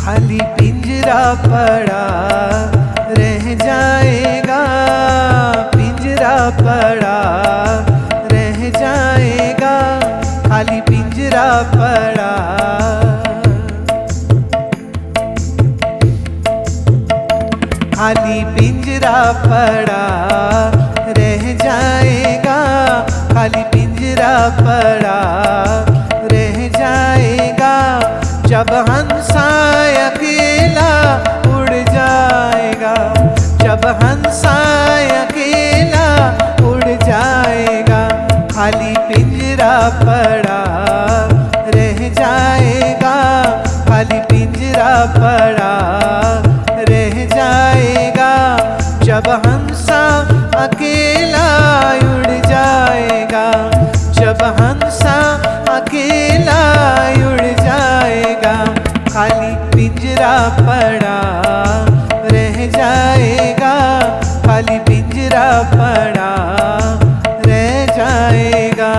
खाली पिंजरा पड़ा रह जाएगा, पिंजरा पड़ा रह जाएगा, खाली पिंजरा पड़ा। खाली पिंजरा पड़ा रह जाएगा, खाली पिंजरा पड़ा रह जाएगा, जब हंसा अकेला उड़ जाएगा, जब हंसा अकेला उड़ जाएगा, खाली पिंजरा पड़ा रह जाएगा, खाली पिंजरा पड़ा रह जाएगा, जब हंसा अकेला उड़ जाएगा, जब हंसा अकेला उड़ जाएगा, खाली पिंजरा पड़ा रह जाएगा, खाली पिंजरा पड़ा रह जाएगा।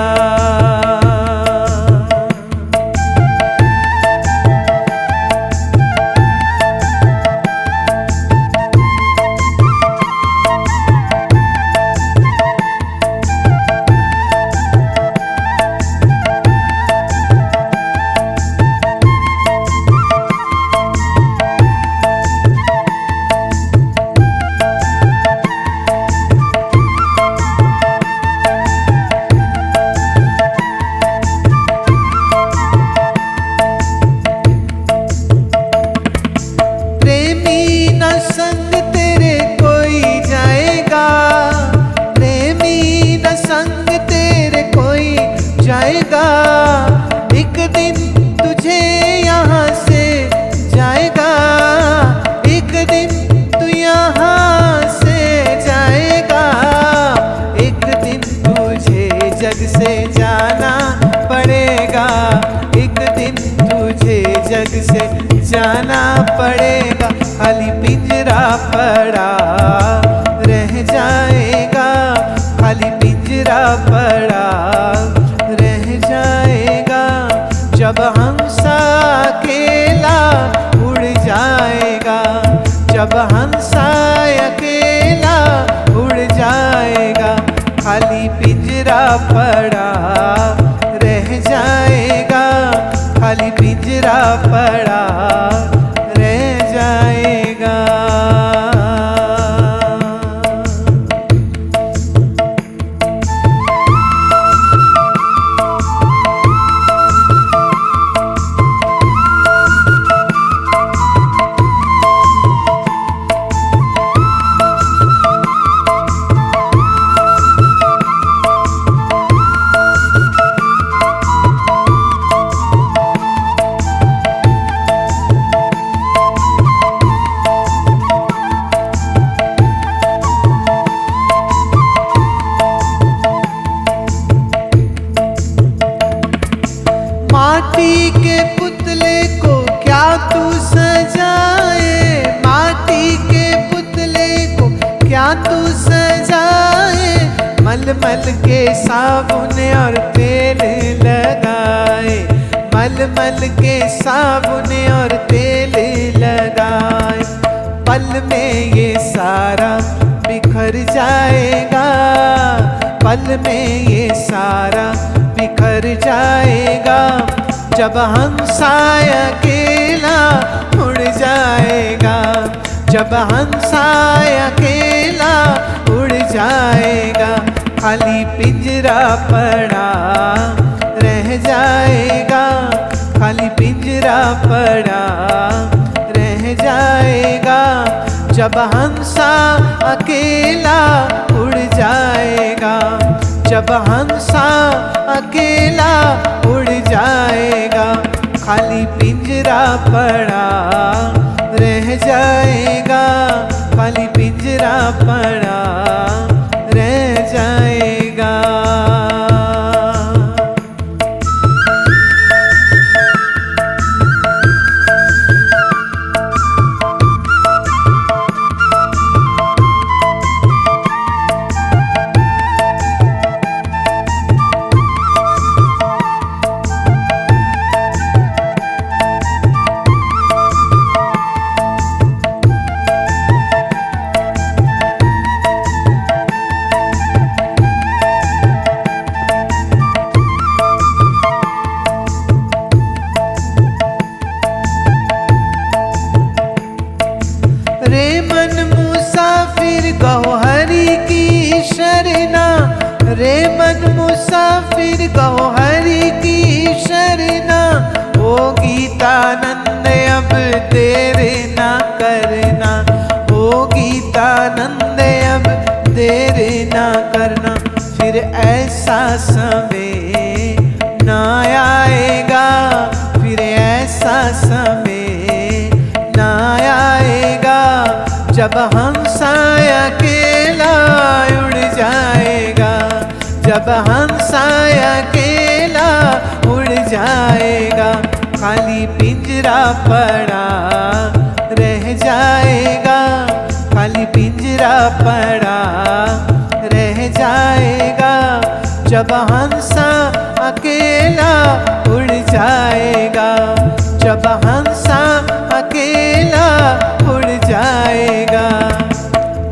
एक दिन तुझे यहाँ से जाएगा, एक दिन तू यहाँ से जाएगा, एक दिन तुझे जग से जाना पड़ेगा, एक दिन तुझे जग से जाना पड़ेगा, खाली पिंजरा पड़ा रह जाएगा, खाली पिंजरा पड़ा रह जाएगा, जब हंसा अकेला उड़ जाएगा, जब हंसा अकेला उड़ जाएगा, खाली पिंजरा पड़ा रह जाएगा, खाली पिंजरा पड़ा रह जाएगा। माटी के पुतले को क्या तू सजाए, माटी के पुतले को क्या तू सजाए, मलमल के साबुन और तेल लगाए, मलमल के साबुन और तेल लगाए, पल में ये सारा बिखर जाएगा, पल में ये सारा बिखर जाएगा, जब हंसा अकेला उड़ जाएगा, जब हंसा अकेला उड़ जाएगा, खाली पिंजरा पड़ा रह जाएगा, खाली पिंजरा पड़ा रह जाएगा, जब हंसा अकेला उड़ जाएगा, जब हंसा अकेला उड़ जाएगा, खाली पिंजरा पड़ा रह जाएगा, खाली पिंजरा पड़ा रह जाएगा। कहो हरि की शरणा, रे मन मुसाफिर कहो हरि की शरणा। ओ गीतानंद अब देर ना करना, ओ गीतानंद अब देर ना करना। फिर ऐसा समय ना आएगा, फिर ऐसा समय ना आएगा, जब हंसा अकेला उड़ जाएगा, जब हंसा अकेला उड़ जाएगा। खाली पिंजरा पड़ा रह जाएगा, खाली पिंजरा पड़ा रह जाएगा, जब हंसा अकेला उड़ जाएगा, जब हंसा अकेला उड़ जाएगा।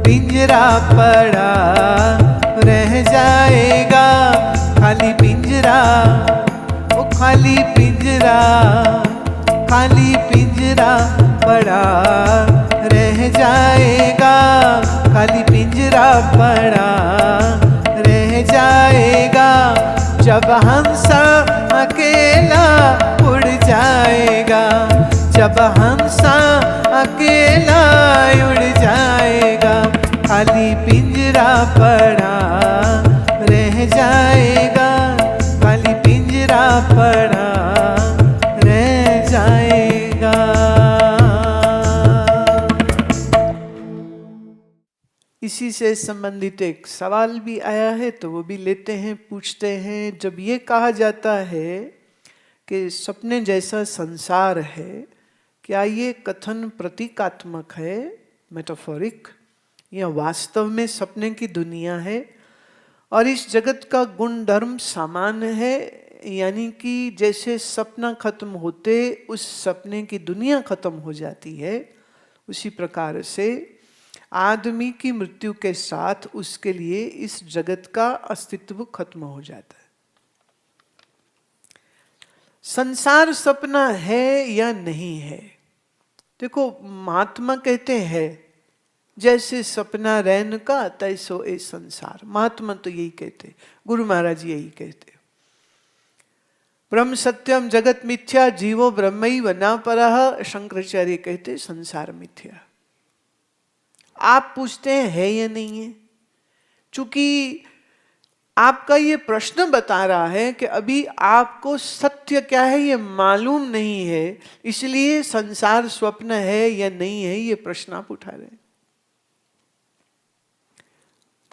पिंजरा पड़ा रह जाएगा, खाली पिंजरा, ओ खाली पिंजरा, खाली पिंजरा पड़ा रह जाएगा, खाली पिंजरा पड़ा रह जाएगा, जब हंसा अकेला उड़ जाएगा, जब हंसा अकेला उड़ जाएगा। खाली पिंजरा पड़ा रह जाएगा, खाली पिंजरा पड़ा रह जाएगा। इसी से संबंधित एक सवाल भी आया है, तो वो भी लेते हैं, पूछते हैं। जब ये कहा जाता है कि सपने जैसा संसार है, क्या ये कथन प्रतीकात्मक है, मेटाफोरिक, या वास्तव में सपने की दुनिया है और इस जगत का गुण धर्म समान है? यानी कि जैसे सपना खत्म होते उस सपने की दुनिया खत्म हो जाती है, उसी प्रकार से आदमी की मृत्यु के साथ उसके लिए इस जगत का अस्तित्व खत्म हो जाता है। संसार सपना है या नहीं है? देखो, महात्मा कहते हैं जैसे सपना रैन का तैसो ए संसार। महात्मा तो यही कहते, गुरु महाराज यही कहते। ब्रह्म सत्यम जगत मिथ्या जीवो ब्रह्मैव न परः। शंकराचार्य कहते संसार मिथ्या। आप पूछते हैं है या नहीं है? चूंकि आपका ये प्रश्न बता रहा है कि अभी आपको सत्य क्या है ये मालूम नहीं है, इसलिए संसार स्वप्न है या नहीं है ये प्रश्न आप उठा रहे हैं।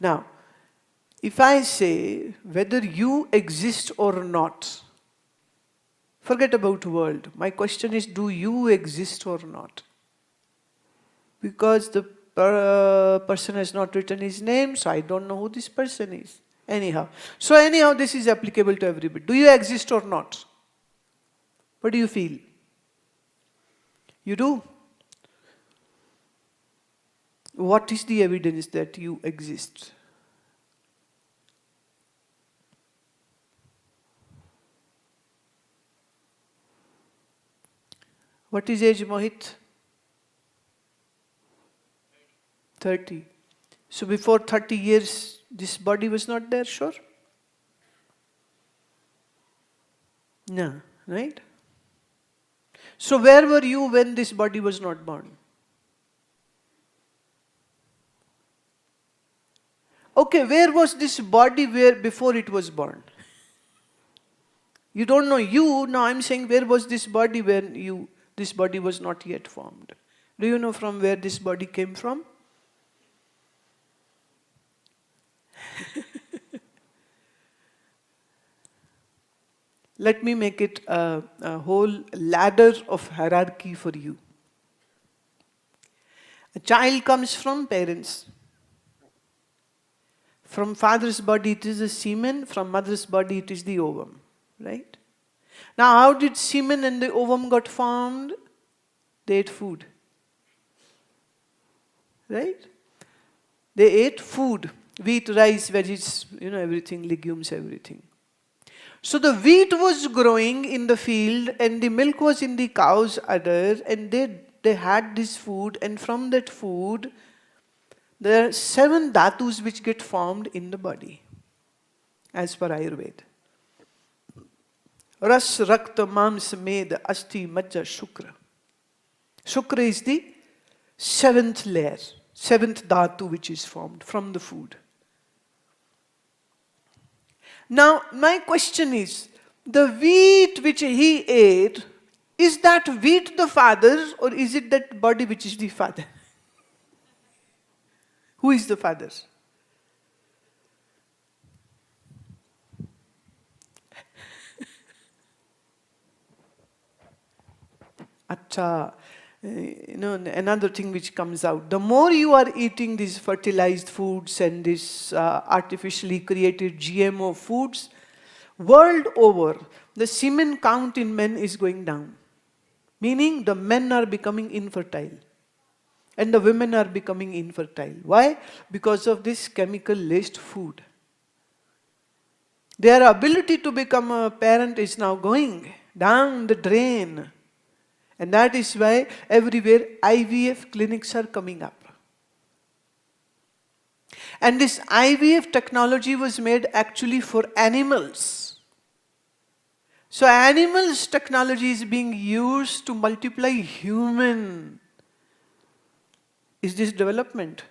Now, if I say whether you exist or not, forget about world. My question is, do you exist or not? Because the person has not written his name, so I don't know who this person is. Anyhow, this is applicable to everybody. Do you exist or not? What do you feel? You do? What is the evidence that you exist? What is age, Mohit? 30. So before 30 years, this body was not there, sure? No, right? So where were you when this body was not born? Okay, where was this body before it was born? You don't know you, now I'm saying where was this body when this body was not yet formed? Do you know from where this body came from? Let me make it a whole ladder of hierarchy for you. A child comes from parents. From father's body it is the semen, from mother's body it is the ovum, right? Now how did semen and the ovum got formed? They ate food, right? They ate food, wheat, rice, veggies, everything, legumes, everything. So the wheat was growing in the field and the milk was in the cow's udder, and they had this food, and from that food There are 7 dhatus which get formed in the body, as per Ayurveda. Ras, Rakta, Mams, Med, Asti, Majja, Shukra. Shukra is the 7th layer, 7th dhatu which is formed from the food. Now, my question is, the wheat which he ate, is that wheat the father, or is it that body which is the father? Who is the father? Acha, another thing which comes out. The more you are eating these fertilized foods and these artificially created GMO foods, world over, the semen count in men is going down. Meaning the men are becoming infertile. And the women are becoming infertile. Why? Because of this chemical-laced food. Their ability to become a parent is now going down the drain. And that is why everywhere IVF clinics are coming up. And this IVF technology was made actually for animals. So animals' technology is being used to multiply human. Is this development?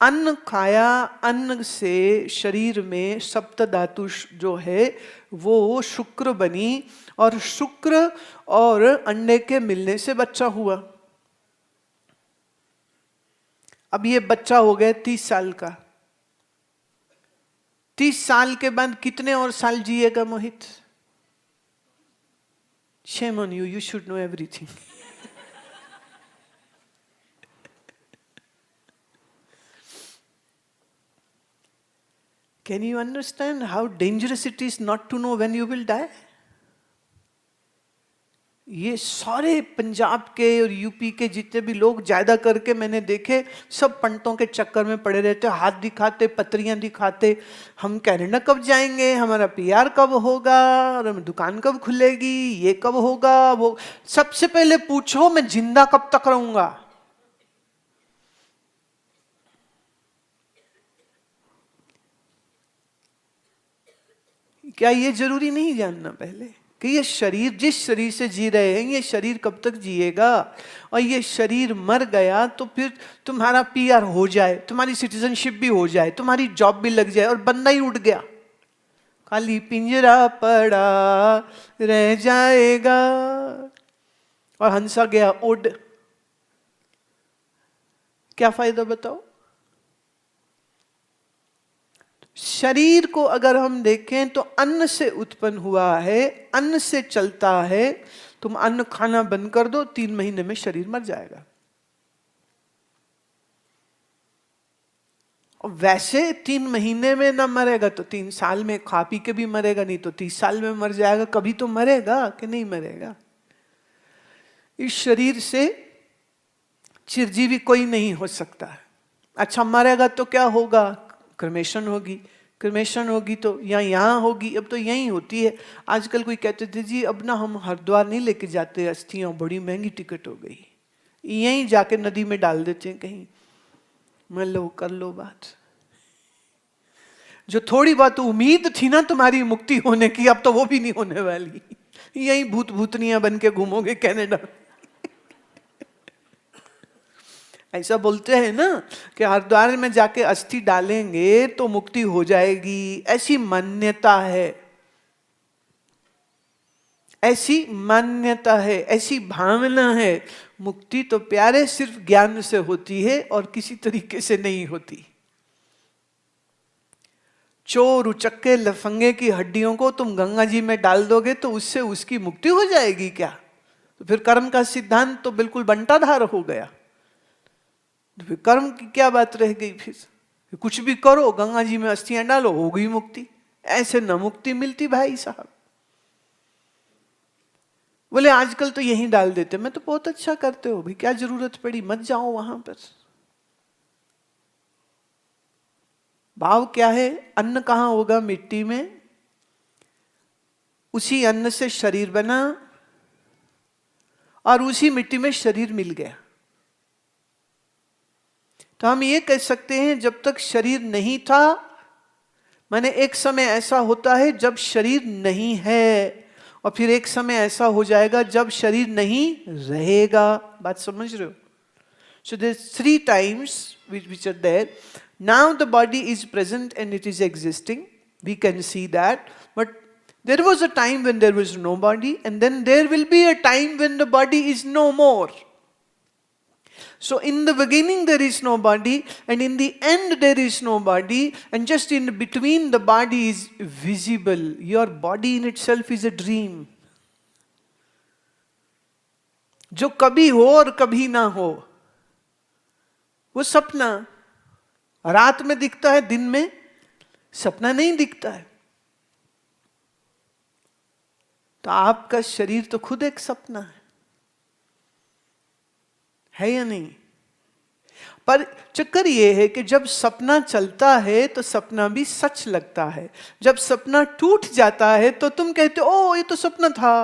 अन्न खाया, अन्न से शरीर में सप्त धातु जो है वो शुक्र बनी, और शुक्र और अंडे के मिलने से बच्चा हुआ. अब ये बच्चा हो गया 30 साल का. 30 साल के बाद कितने और साल जिएगा मोहित? Shame on you, you should know everything. Can you understand how dangerous it is not to know when you will die? ये सारे पंजाब के और यूपी के जितने भी लोग ज्यादा करके मैंने देखे, सब पंडितों के चक्कर में पड़े रहते, हाथ दिखाते, पत्रियां दिखाते, हम कनाडा कब जाएंगे, हमारा पीआर कब होगा, और दुकान कब खुलेगी, ये कब होगा, वो. सबसे पहले पूछो मैं जिंदा कब तक रहूंगा. क्या ये जरूरी नहीं जानना पहले कि ये शरीर, जिस शरीर से जी रहे हैं, ये शरीर कब तक जिएगा, और ये शरीर मर गया तो फिर तुम्हारा पीआर हो जाए, तुम्हारी सिटीजनशिप भी हो जाए, तुम्हारी जॉब भी लग जाए, और बंदा ही उड़ गया, खाली पिंजरा पड़ा रह जाएगा, और हंसा गया उड़. क्या फायदा बताओ? शरीर को अगर हम देखें तो अन्न से उत्पन्न हुआ है, अन्न से चलता है. तुम अन्न खाना बंद कर दो, 3 महीने में शरीर मर जाएगा. और वैसे 3 महीने में ना मरेगा तो 3 साल में खा पी के भी मरेगा, नहीं तो 30 साल में मर जाएगा. कभी तो मरेगा कि नहीं मरेगा? इस शरीर से चिरजीवी कोई नहीं हो सकता. अच्छा, मरेगा तो क्या होगा? क्रिमेशन होगी. क्रिमेशन होगी तो यहाँ होगी. अब तो यहीं होती है. आजकल कोई कहते थे जी अब ना हम हरिद्वार नहीं लेके जाते अस्थियां, बड़ी महंगी टिकट हो गई, यहीं जाके नदी में डाल देते हैं कहीं. मैं लो कर लो बात. जो थोड़ी बहुत उम्मीद थी ना तुम्हारी मुक्ति होने की, अब तो वो भी नहीं होने वाली. यहीं भूत भूतनियां बन के घूमोगे कनाडा. ऐसा बोलते हैं ना कि हरिद्वार में जाके अस्थि डालेंगे तो मुक्ति हो जाएगी. ऐसी मान्यता है, ऐसी मान्यता है, ऐसी भावना है. मुक्ति तो प्यारे सिर्फ ज्ञान से होती है और किसी तरीके से नहीं होती. चोर उचक्के लफंगे की हड्डियों को तुम गंगा जी में डाल दोगे तो उससे उसकी मुक्ति हो जाएगी क्या? तो फिर कर्म का सिद्धांत तो बिल्कुल बंटाधार हो गया. तो फिर कर्म की क्या बात रह गई? फिर कुछ भी करो, गंगा जी में अस्थियां डालो, हो गई मुक्ति. ऐसे न मुक्ति मिलती भाई साहब. बोले आजकल तो यहीं डाल देते. मैं तो बहुत अच्छा करते हो भाई, क्या जरूरत पड़ी, मत जाओ वहां पर. भाव क्या है? अन्न कहां होगा? मिट्टी में. उसी अन्न से शरीर बना, और उसी मिट्टी में शरीर मिल गया। तो हम ये कह सकते हैं जब तक शरीर नहीं था, माने एक समय ऐसा होता है जब शरीर नहीं है, और फिर एक समय ऐसा हो जाएगा जब शरीर नहीं रहेगा। बात समझ रहे हो? So there's 3 times which are there. Now the body is present and it is existing. We can see that. But there was a time when there was no body, and then there will be a time when the body is no more. So in the beginning there is no body, and in the end there is no body, and just in between the body is visible. Your body in itself is a dream. जो कभी हो और कभी ना हो, वो सपना। रात में दिखता है, दिन में सपना नहीं दिखता है। तो आपका शरीर तो खुद एक सपना है या नहीं? पर चक्कर ये है कि जब सपना चलता है तो सपना भी सच लगता है। जब सपना टूट जाता है तो तुम कहते हो ओ ये तो सपना था।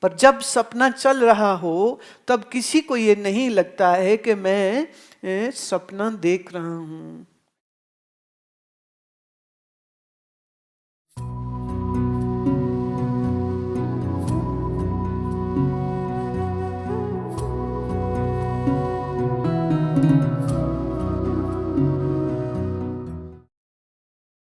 पर जब सपना चल रहा हो तब किसी को ये नहीं लगता है कि मैं सपना देख रहा हूं।